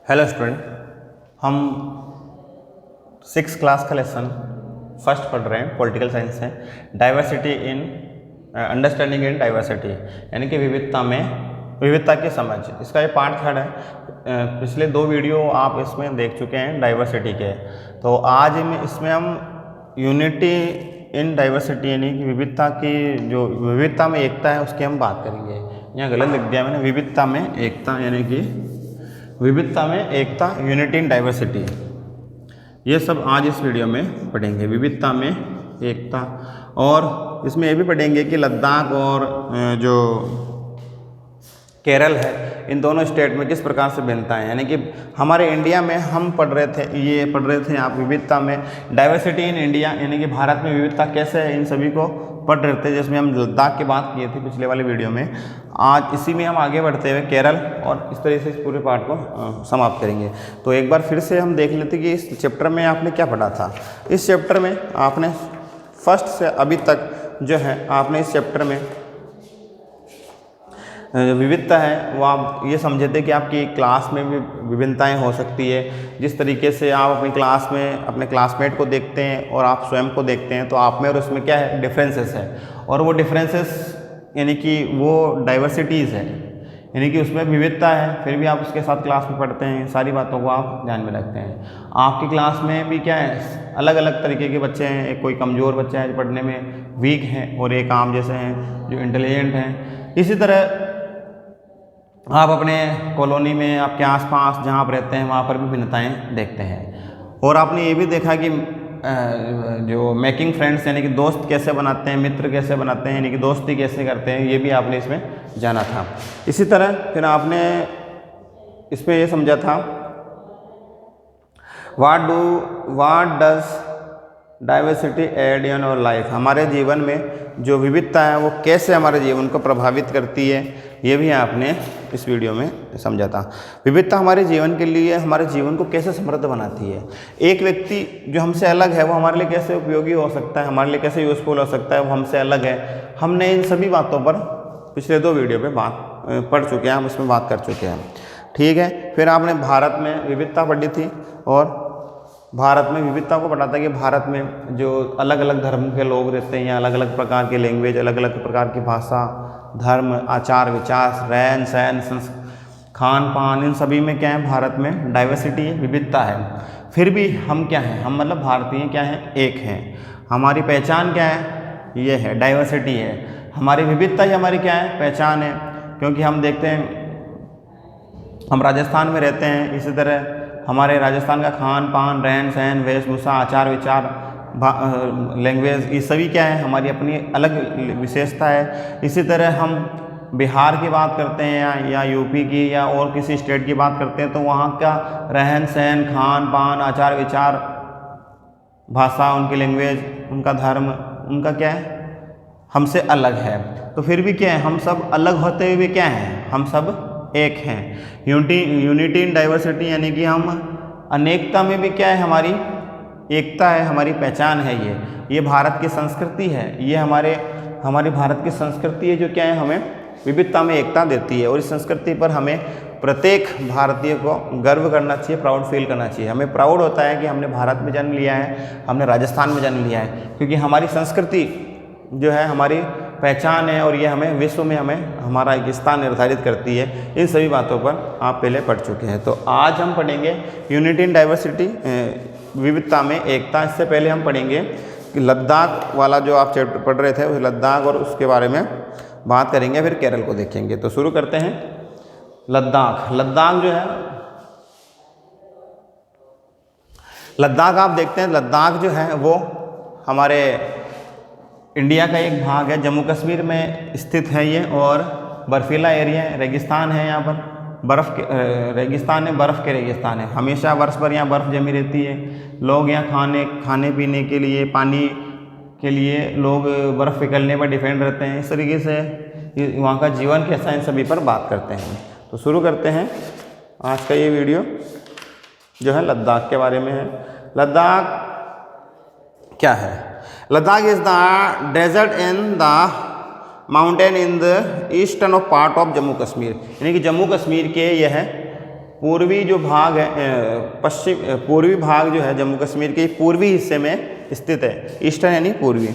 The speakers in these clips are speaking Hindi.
हेलो स्टूडेंट, हम 6 क्लास का लेसन फर्स्ट पढ़ रहे हैं। पॉलिटिकल साइंस है, diversity in understanding in diversity, यानी कि विविधता की समझ। इसका ये पार्ट 3 है। पिछले 2 वीडियो आप इसमें देख चुके हैं डाइवर्सिटी के। तो आज इसमें हम यूनिटी इन डाइवर्सिटी यानी कि विविधता की जो विविधता में एकता है उसकी हम बात करेंगे। यहाँ गलत लिख दिया मैंने, विविधता में एकता यानी कि विविधता में एकता, यूनिटी इन डाइवर्सिटी, ये सब आज इस वीडियो में पढ़ेंगे। विविधता में एकता, और इसमें ये भी पढ़ेंगे कि लद्दाख और जो केरल है, इन दोनों स्टेट में किस प्रकार से भिन्नता है। यानी कि हमारे इंडिया में हम पढ़ रहे थे आप विविधता में डाइवर्सिटी इन इंडिया, यानी कि भारत में विविधता कैसे है, इन सभी को पढ़ रहे थे, जिसमें हम लद्दाख की बात किए थे पिछले वाले वीडियो में। आज इसी में हम आगे बढ़ते हुए केरल और इस तरह से इस पूरे पार्ट को समाप्त करेंगे। तो एक बार फिर से हम देख लेते कि इस चैप्टर में आपने क्या पढ़ा था। इस चैप्टर में आपने फर्स्ट से अभी तक जो है आपने इस चैप्टर में विविधता है वो आप ये समझे थे कि आपकी क्लास में भी विभिन्नताएं हो सकती है। जिस तरीके से आप अपनी क्लास में अपने क्लासमेट को देखते हैं और आप स्वयं को देखते हैं, तो आप में और उसमें क्या है, डिफरेंसेस है। और वो डिफरेंसेस यानी कि वो डाइवर्सिटीज़ है, यानी कि उसमें विविधता है, फिर भी आप उसके साथ क्लास में पढ़ते हैं, सारी बातों को आप ध्यान में रखते हैं। आपकी क्लास में भी क्या है, अलग अलग तरीके के बच्चे हैं। एक कोई कमज़ोर बच्चा है जो पढ़ने में वीक है, और एक आम जैसे हैं जो इंटेलिजेंट हैं। इसी तरह आप अपने कॉलोनी में, आपके आसपास जहाँ आप रहते हैं, वहाँ पर भी भिन्नताएं देखते हैं। और आपने ये भी देखा कि जो मेकिंग फ्रेंड्स यानी कि दोस्त कैसे बनाते हैं, मित्र कैसे बनाते हैं, यानी कि दोस्ती कैसे करते हैं, ये भी आपने इसमें जाना था। इसी तरह फिर आपने इसमें ये समझा था what does diversity add in our life, हमारे जीवन में जो विविधता है वो कैसे हमारे जीवन को प्रभावित करती है, ये भी आपने इस वीडियो में समझा था। विविधता हमारे जीवन के लिए, हमारे जीवन को कैसे समृद्ध बनाती है। एक व्यक्ति जो हमसे अलग है वो हमारे लिए कैसे उपयोगी हो सकता है, हमारे लिए कैसे यूज़फुल हो सकता है, वो हमसे अलग है। हमने इन सभी बातों पर पिछले 2 वीडियो में पढ़ चुके हैं, हम इसमें बात कर चुके हैं। ठीक है, फिर आपने भारत में विविधता पढ़ी थी, और भारत में विविधता को पढ़ा था कि भारत में जो अलग अलग धर्म के लोग रहते हैं, या अलग अलग प्रकार के लैंग्वेज, अलग अलग प्रकार की भाषा, धर्म, आचार विचार, रहन सहन, खान पान, इन सभी में क्या है, भारत में डाइवर्सिटी है, विविधता है। फिर भी हम क्या हैं, हम मतलब भारतीय क्या हैं, एक हैं। हमारी पहचान क्या है, ये है डाइवर्सिटी है। हमारी विविधता ही हमारी क्या है, पहचान है। क्योंकि हम देखते हैं हम राजस्थान में रहते हैं, इसी तरह हमारे राजस्थान का खान पान, रहन सहन, वेशभूषा, आचार विचार, लैंग्वेज, ये सभी क्या है, हमारी अपनी अलग विशेषता है। इसी तरह हम बिहार की बात करते हैं या यूपी की या और किसी स्टेट की बात करते हैं, तो वहाँ का रहन सहन, खान पान, आचार विचार, भाषा, उनकी लैंग्वेज, उनका धर्म, उनका क्या है, हमसे अलग है। तो फिर भी क्या है, हम सब अलग होते हुए क्या हैं, हम सब एक हैं। यूनिटी इन डाइवर्सिटी यानी कि हम अनेकता में भी क्या है, हमारी एकता है, हमारी पहचान है। ये भारत की संस्कृति है, ये हमारी भारत की संस्कृति है जो क्या है, हमें विविधता में एकता देती है। और इस संस्कृति पर हमें प्रत्येक भारतीय को गर्व करना चाहिए, प्राउड फील करना चाहिए। हमें प्राउड होता है कि हमने भारत में जन्म लिया है, हमने राजस्थान में जन्म लिया है, क्योंकि हमारी संस्कृति जो है हमारी पहचान है, और ये हमें विश्व में हमारा एक स्थान निर्धारित करती है। इन सभी बातों पर आप पहले पढ़ चुके हैं। तो आज हम पढ़ेंगे यूनिटी इन डाइवर्सिटी, विविधता में एकता। इससे पहले हम पढ़ेंगे कि लद्दाख वाला जो आप चैप्टर पढ़ रहे थे, उस लद्दाख और उसके बारे में बात करेंगे, फिर केरल को देखेंगे। तो शुरू करते हैं। लद्दाख जो है, लद्दाख आप देखते हैं, लद्दाख जो है वो हमारे इंडिया का एक भाग है, जम्मू कश्मीर में स्थित है ये, और बर्फीला एरिया है, रेगिस्तान है। यहाँ पर बर्फ़ के रेगिस्तान है, बर्फ़ के रेगिस्तान है। हमेशा वर्ष भर यहाँ बर्फ़ जमी रहती है। लोग यहाँ खाने पीने के लिए, पानी के लिए लोग बर्फ़ पिघलने पर डिपेंड रहते हैं। इस तरीके से वहाँ का जीवन कैसा है, इन सभी पर बात करते हैं। तो शुरू करते हैं। आज का ये वीडियो जो है लद्दाख के बारे में है। लद्दाख क्या है? Ladakh is the desert in the mountain in the eastern of part of Jammu Kashmir, यानी कि जम्मू कश्मीर के यह पूर्वी जो भाग है पूर्वी भाग जो है जम्मू कश्मीर के पूर्वी हिस्से में स्थित है। ईस्टर्न यानी पूर्वी,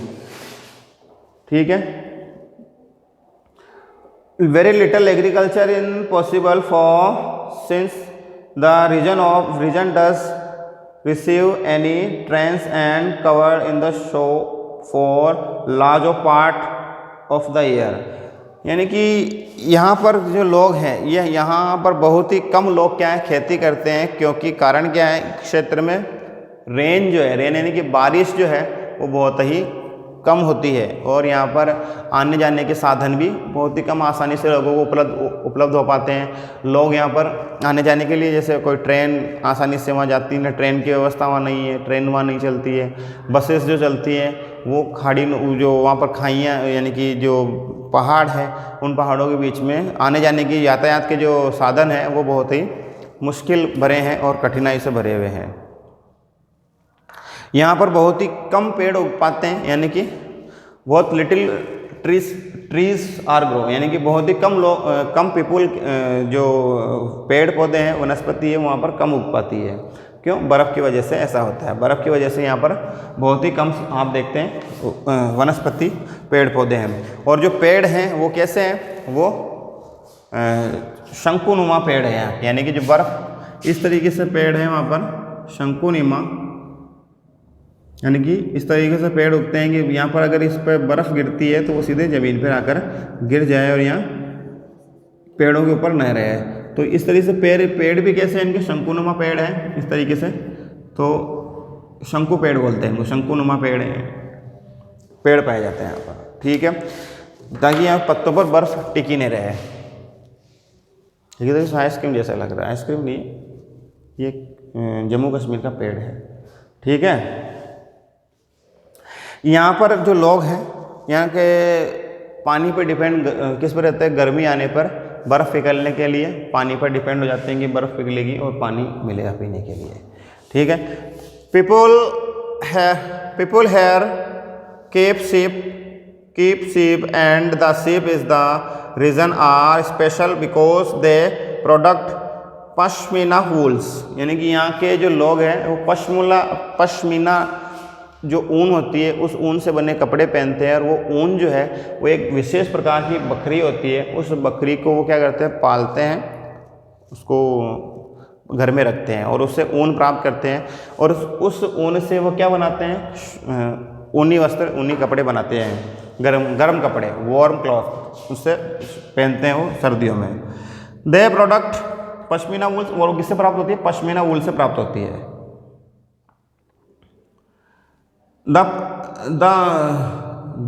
ठीक है। Very little agriculture in possible for since the region does receive any rains and cover in the snow for large part of the year. यानी कि यहाँ पर जो लोग हैं ये यहाँ पर बहुत ही कम लोग क्या है खेती करते हैं, क्योंकि कारण क्या है, क्षेत्र में रेन जो है, रेन यानी कि बारिश जो है वो बहुत ही कम होती है और यहाँ पर आने जाने के साधन भी बहुत ही कम आसानी से लोगों को उपलब्ध हो पाते हैं। लोग यहाँ पर आने जाने के लिए जैसे कोई ट्रेन आसानी से वहाँ जाती है, ट्रेन की व्यवस्था वहाँ नहीं है, ट्रेन वहाँ नहीं चलती है। बसेस जो चलती हैं वो खाड़ी जो वहाँ पर खाइयाँ यानी कि जो पहाड़ है उन पहाड़ों के बीच में आने जाने की यातायात के जो साधन हैं वो बहुत ही मुश्किल भरे हैं और कठिनाई से भरे हुए हैं। यहाँ पर बहुत ही कम पेड़ उग पाते हैं, यानी कि बहुत लिटिल ट्रीज आर ग्रो, यानी कि बहुत ही कम पीपुल जो पेड़ पौधे हैं वनस्पति है वहाँ पर कम उग पाती है। क्यों? बर्फ़ की वजह से ऐसा होता है। बर्फ़ की वजह से यहाँ पर बहुत ही कम आप देखते हैं वनस्पति पेड़ पौधे हैं। और जो पेड़ हैं वो कैसे हैं, वो शंकुनुमा पेड़ हैं, यानी कि जो बर्फ़ इस तरीके से पेड़ है वहाँ पर शंकुनुमा, यानी कि इस तरीके से पेड़ उगते हैं कि यहाँ पर अगर इस पर बर्फ़ गिरती है तो वो सीधे ज़मीन पर आकर गिर जाए और यहाँ पेड़ों के ऊपर न रहे। तो इस तरीके से पेड़ भी कैसे हैं, इनके शंकुनुमा पेड़ हैं इस तरीके से, तो शंकु पेड़ बोलते हैं इनको, शंकुनुमा पेड़ पाए जाते हैं यहाँ पर, ठीक है, ताकि यहाँ पत्तों पर बर्फ़ टिकी नहीं रहे। ठीक है, तो आइसक्रीम जैसा लग रहा है, आइसक्रीम नहीं, ये जम्मू कश्मीर का पेड़ है, ठीक है। यहाँ पर जो लोग हैं यहाँ के पानी पर डिपेंड किस पर रहते हैं, गर्मी आने पर बर्फ़ पिघलने के लिए पानी पर डिपेंड हो जाते हैं कि बर्फ़ पिघलेगी और पानी मिलेगा पीने के लिए, ठीक है। People here keep sheep and the sheep is the reason are special because they product pashmina wools, यानी कि यहाँ के जो लोग हैं वो पश्मीना जो ऊन होती है उस ऊन से बने कपड़े पहनते हैं। और वो ऊन जो है वो एक विशेष प्रकार की बकरी होती है, उस बकरी को वो क्या करते हैं, पालते हैं, उसको घर में रखते हैं और उससे ऊन प्राप्त करते हैं। और उस ऊन से वो क्या बनाते हैं, ऊनी वस्त्र, ऊनी कपड़े बनाते हैं, गर्म कपड़े, वार्म क्लॉथ, उससे पहनते हैं वो सर्दियों में। दे प्रोडक्ट पश्मीना वूल, और किससे प्राप्त होती है, पश्मीना वूल से प्राप्त होती है।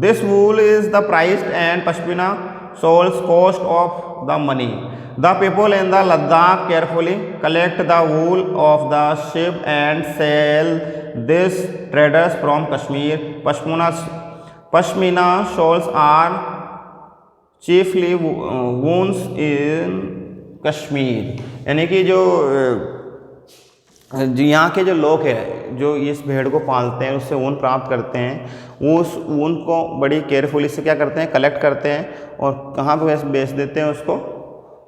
This wool is the priced and pashmina shawls cost of the money. The people in the Ladakh carefully collect the wool of the sheep and sell this traders from Kashmir. Pashmina shawls are chiefly wounds in Kashmir, यानी कि जो यहाँ के जो लोग हैं जो इस भेड़ को पालते हैं उससे ऊन प्राप्त करते हैं, वो उस ऊन को बड़ी केयरफुली से क्या करते हैं, कलेक्ट करते हैं और कहाँ पे बेच देते हैं, उसको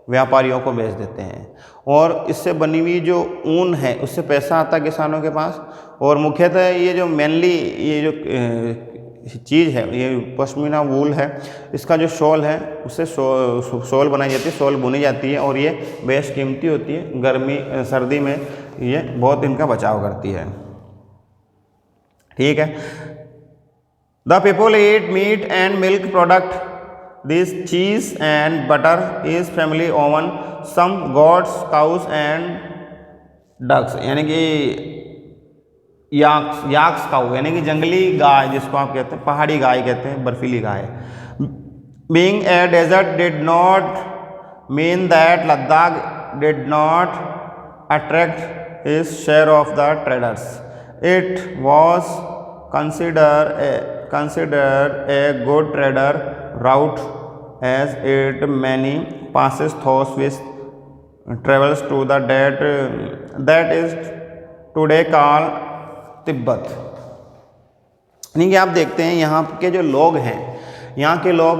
व्यापारियों को बेच देते हैं। और इससे बनी हुई जो ऊन है उससे पैसा आता है किसानों के पास। और मुख्यतः ये जो मेनली ये जो चीज़ है, ये पश्मीना वूल है, इसका जो शॉल है उससे शॉल बनाई जाती है, शॉल बुनी जाती है और ये बेश कीमती होती है। गर्मी सर्दी में ये बहुत इनका बचाव करती है, ठीक है। The people eat meat and milk product, this cheese and butter is family own, some gods cows and ducks, यानी कि याक्स काऊ, यानी कि जंगली गाय जिसको आप कहते हैं, पहाड़ी गाय कहते हैं, बर्फीली गाय। Being a desert did not mean that Ladakh did not attract his share of the traders. It was considered a good trader route as it many passes through which travels to the that is today called Tibet. यानी कि आप देखते हैं यहाँ के जो लोग हैं, यहाँ के लोग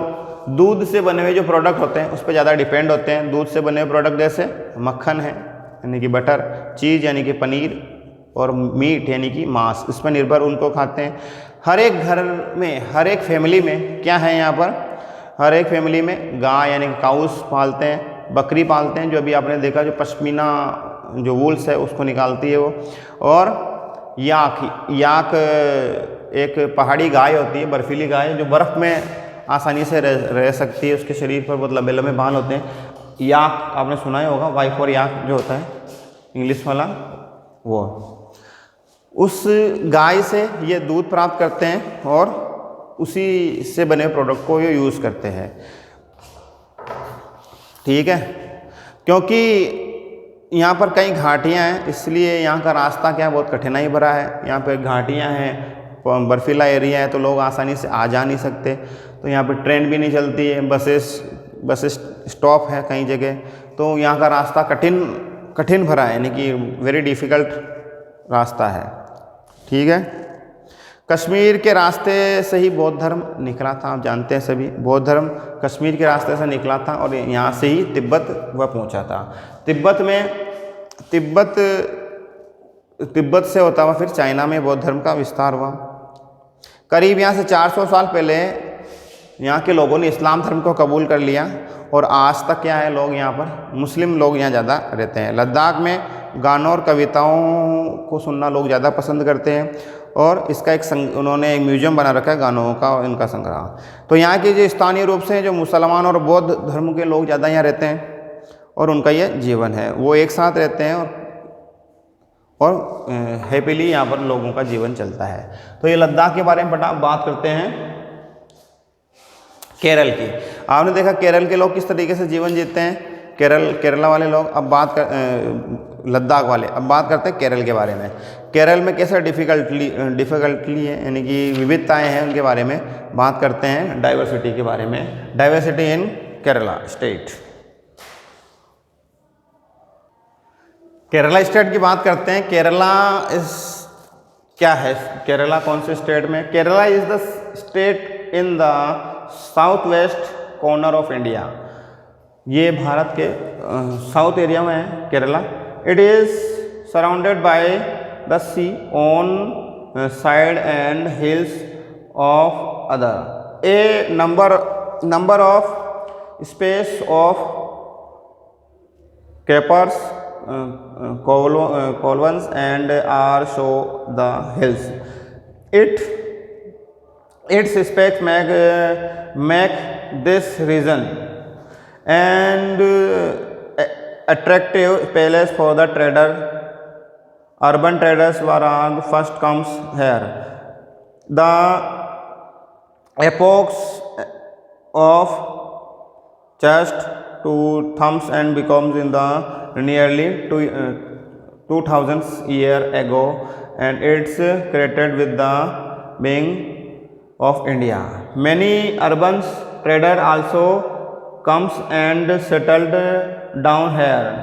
दूध से बने हुए जो प्रोडक्ट होते हैं उस पर ज़्यादा डिपेंड होते हैं। दूध से बने हुए प्रोडक्ट जैसे मक्खन है, यानी कि बटर, चीज़ यानी कि पनीर, और मीट यानी कि मांस, इस पर निर्भर उनको खाते हैं। हर एक घर में, हर एक फैमिली में क्या है यहाँ पर, हर एक फैमिली में गाय यानी कि काउस पालते हैं, बकरी पालते हैं, जो अभी आपने देखा जो पश्मीना जो वूल्स है उसको निकालती है वो, और याक एक पहाड़ी गाय होती है, बर्फीली गाय जो बर्फ़ में आसानी से रह सकती है, उसके शरीर पर बहुत लंबे लंबे बाल होते हैं। याक आपने सुना ही होगा, वाइफ और याक जो होता है इंग्लिश वाला, वो उस गाय से ये दूध प्राप्त करते हैं और उसी से बने प्रोडक्ट को ये यूज़ करते हैं। ठीक है, क्योंकि यहाँ पर कई घाटियाँ हैं, इसलिए यहाँ का रास्ता क्या है, बहुत कठिनाई भरा है। यहाँ पे घाटियाँ हैं, बर्फीला एरिया है, तो लोग आसानी से आ जा नहीं सकते, तो यहाँ पे ट्रेन भी नहीं चलती है, बसेस स्टॉप है कई जगह, तो यहाँ का रास्ता कठिन भरा है, यानी कि वेरी डिफ़िकल्ट रास्ता है। ठीक है, कश्मीर के रास्ते से ही बौद्ध धर्म निकला था, आप जानते हैं सभी, बौद्ध धर्म कश्मीर के रास्ते से निकला था और यहाँ से ही तिब्बत वह पहुँचा था। तिब्बत से होता हुआ फिर चाइना में बौद्ध धर्म का विस्तार हुआ। करीब यहाँ से 400 साल पहले यहाँ के लोगों ने इस्लाम धर्म को कबूल कर लिया और आज तक क्या है, लोग यहाँ पर मुस्लिम लोग यहाँ ज़्यादा रहते हैं। लद्दाख में गानों और कविताओं को सुनना लोग ज़्यादा पसंद करते हैं और इसका उन्होंने एक म्यूजियम बना रखा है गानों का और इनका संग्रह। तो यहाँ के जो स्थानीय रूप से जो मुसलमान और बौद्ध धर्म के लोग ज़्यादा यहाँ रहते हैं और उनका ये जीवन है, वो एक साथ रहते हैं और हैप्पीली यहाँ पर लोगों का जीवन चलता है। तो ये लद्दाख के बारे में बात करते हैं केरल की। आपने देखा केरल के लोग किस तरीके से जीवन जीते हैं, केरला वाले लोग। अब बात कर लद्दाख वाले, अब बात करते हैं केरल के बारे में। केरल में कैसे डिफ़िकल्टली है, यानी कि विविधताएं हैं, उनके बारे में बात करते हैं। डाइवर्सिटी के बारे में, diversity in Kerala state. Kerala state की बात करते हैं। केरला क्या है, केरला कौन से स्टेट में? Kerala is the state in the south west corner of India. ये भारत के साउथ एरिया में है Kerala. It is surrounded by the sea on side and hills of other. A number of space of capers columns and are show the hills. Its specs make this region and attractive place for the trader. Urban traders were first comes here. The epochs of chest to thumbs and becomes in the nearly 2000 year ago, and it's created with the being of India. Many urban traders also comes and settled down here.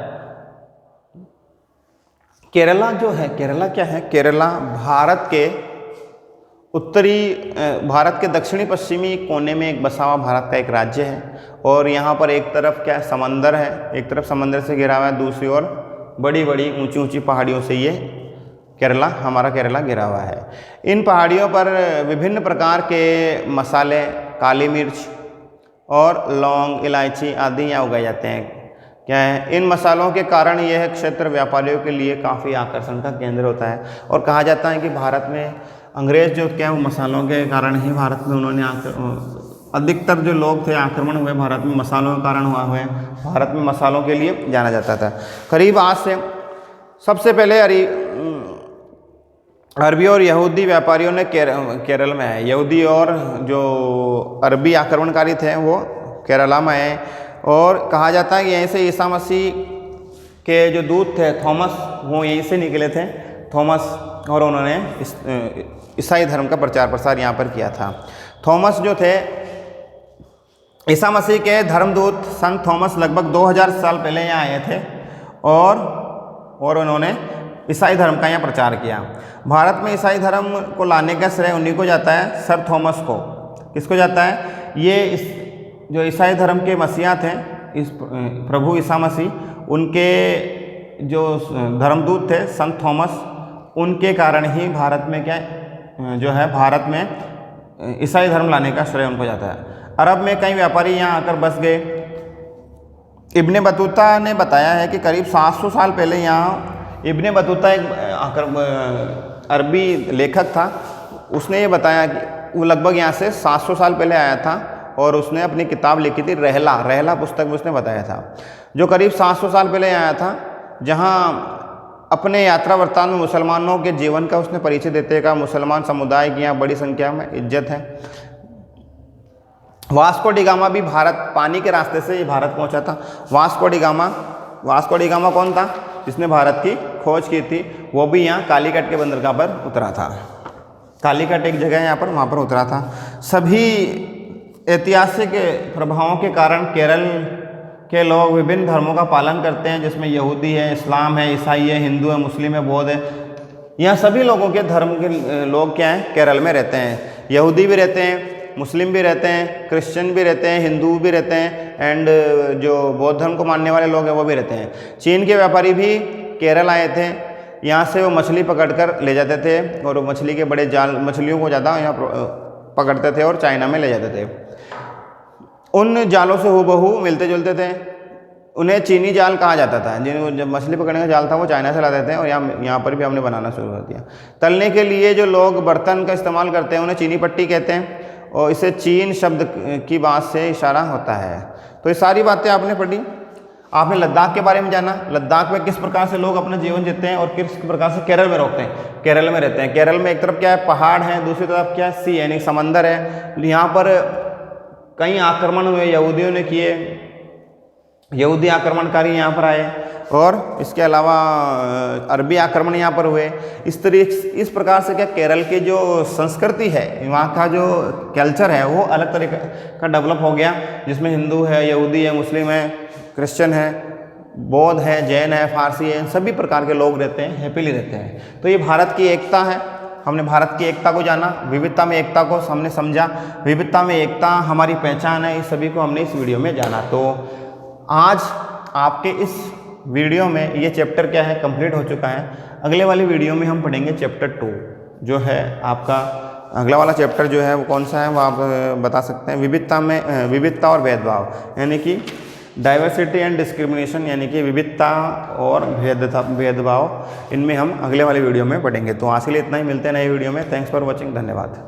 Kerala जो है, केरला क्या है? केरला भारत के दक्षिणी पश्चिमी कोने में एक बसा हुआ भारत का एक राज्य है और यहाँ पर एक तरफ क्या है, समंदर है, एक तरफ समंदर से घिरा हुआ है, दूसरी ओर बड़ी बड़ी ऊंची ऊंची पहाड़ियों से ये हमारा केरला घिरा हुआ है। इन पहाड़ियों पर विभिन्न प्रकार के मसाले, काली मिर्च और लौंग, इलायची आदि यहाँ उगाए जाते हैं। क्या है, इन मसालों के कारण यह क्षेत्र व्यापारियों के लिए काफ़ी आकर्षण का केंद्र होता है और कहा जाता है कि भारत में अंग्रेज़ जो क्या वो मसालों के कारण ही भारत में उन्होंने अधिकतर जो लोग थे आक्रमण हुए भारत में मसालों के कारण हुए। भारत में मसालों के लिए जाना जाता था। करीब आज से सबसे पहले अरबी और यहूदी व्यापारियों ने केरल में आए। यहूदी और जो अरबी आक्रमणकारी थे वो केरला में आए और कहा जाता है कि यहीं से ईसा मसीह के जो दूत थे थॉमस, वो यहीं से निकले थे थॉमस, और उन्होंने ईसाई धर्म का प्रचार प्रसार यहाँ पर किया था। थॉमस जो थे ईसा मसीह के धर्मदूत, संत थॉमस लगभग 2000 साल पहले यहाँ आए थे और उन्होंने ईसाई धर्म का यहाँ प्रचार किया। भारत में ईसाई धर्म को लाने का श्रेय उन्हीं को जाता है, सर थॉमस को। किसको जाता है? ये जो ईसाई धर्म के मसीहा थे, इस प्रभु ईसा मसीह, उनके जो धर्मदूत थे संत थॉमस, उनके कारण ही भारत में क्या जो है भारत में ईसाई धर्म लाने का श्रेय उनको जाता है। अरब में कई व्यापारी यहाँ आकर बस गए। इब्ने बतूता ने बताया है कि करीब 700 साल पहले यहाँ, इब्ने बतूता एक अरबी लेखक था, उसने ये बताया कि वो लगभग यहाँ से 700 साल पहले आया था और उसने अपनी किताब लिखी थी रहला पुस्तक में उसने बताया था, जो करीब 700 साल पहले आया था, जहाँ अपने यात्रा वृत्तांत में मुसलमानों के जीवन का उसने परिचय देते का मुसलमान समुदाय की यहाँ बड़ी संख्या में इज्जत है। वास्को डी गामा भी भारत पानी के रास्ते से भारत पहुंचा था। वास्को डी गामा कौन था जिसने भारत की खोज की थी? वो भी यहाँ कालीकट के बंदरगाह पर उतरा था। कालीकट एक जगह है यहाँ पर, वहाँ पर उतरा था। सभी ऐतिहासिक प्रभावों के कारण केरल के लोग विभिन्न धर्मों का पालन करते हैं, जिसमें यहूदी है, इस्लाम है, ईसाई है, हिंदू है, मुस्लिम है, बौद्ध है। यहाँ सभी लोगों के धर्म के लोग क्या हैं, केरल में रहते हैं। यहूदी भी रहते हैं, मुस्लिम भी रहते हैं, क्रिश्चियन भी रहते हैं, हिंदू भी रहते हैं, एंड जो बौद्ध धर्म को मानने वाले लोग हैं वो भी रहते हैं। चीन के व्यापारी भी केरल आए थे, यहाँ से वो मछली पकड़कर ले जाते थे और वो मछली के बड़े जाल, मछलियों को ज़्यादा यहाँ पकड़ते थे और चाइना में ले जाते थे। उन जालों से हूबहू मिलते जुलते थे। उन्हें चीनी जाल कहा जाता था। जब मछली पकड़ने का जाल था वो चाइना से लाते थे और यहाँ पर भी हमने बनाना शुरू कर दिया। तलने के लिए जो लोग बर्तन का इस्तेमाल करते हैं उन्हें चीनी पट्टी कहते हैं और इसे चीन शब्द की बात से इशारा होता है। तो ये सारी बातें आपने पढ़ी। आपने लद्दाख के बारे में जाना, लद्दाख में किस प्रकार से लोग अपना जीवन जीते हैं और किस प्रकार से केरल में रहते हैं। केरल में रहते हैं, केरल में एक तरफ क्या है, पहाड़ है, दूसरी तरफ क्या है, सी यानी समंदर है। यहाँ पर कई आक्रमण हुए, यहूदियों ने किए, यहूदी आक्रमणकारी यहाँ पर आए और इसके अलावा अरबी आक्रमण यहाँ पर हुए। इस प्रकार से क्या केरल की जो संस्कृति है, वहाँ का जो कल्चर है वो अलग तरीके का डेवलप हो गया, जिसमें हिंदू है, यहूदी है, मुस्लिम है, क्रिश्चियन है, बौद्ध है, जैन है, फारसी है, सभी प्रकार के लोग रहते हैं, हैप्पीली रहते हैं। तो ये भारत की एकता है। हमने भारत की एकता को जाना, विविधता में एकता को हमने समझा, विविधता में एकता हमारी पहचान है, इस सभी को हमने इस वीडियो में जाना। तो आज आपके इस वीडियो में ये चैप्टर क्या है, कंप्लीट हो चुका है। अगले वाली वीडियो में हम पढ़ेंगे चैप्टर 2, जो है आपका अगला वाला चैप्टर जो है वो कौन सा है वो आप बता सकते हैं। विविधता और भेदभाव, यानी कि डाइवर्सिटी एंड डिस्क्रिमिनेशन, यानी कि विविधता और भेदभाव, इनमें हम अगले वाले वीडियो में पढ़ेंगे। तो आज के लिए इतना ही, मिलते हैं नए वीडियो में। थैंक्स फॉर वॉचिंग, धन्यवाद।